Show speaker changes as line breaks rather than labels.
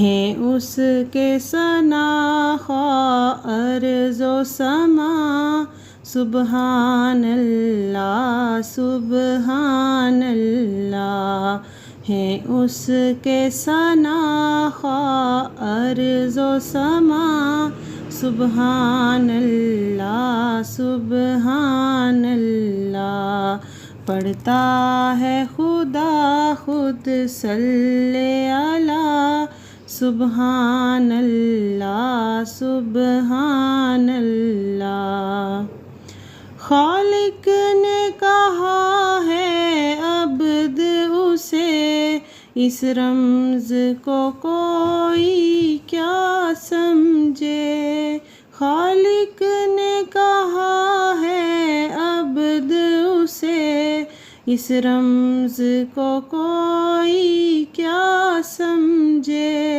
ہیں اس کے ثنا خواہ ارض و سما، سبحان اللہ سبحان اللہ۔ ہیں اس کے ثنا خواہ ارض و سما، سبحان اللہ سبحان اللہ۔ پڑھتا ہے خدا خود صلی علی، سبحان اللہ سبحان اللہ۔ خالق نے کہا ہے عبد اسے، اس رمز کو کوئی کیا سمجھے۔ خالق نے کہا ہے عبد اسے، اس رمز کو کوئی کیا سمجھے۔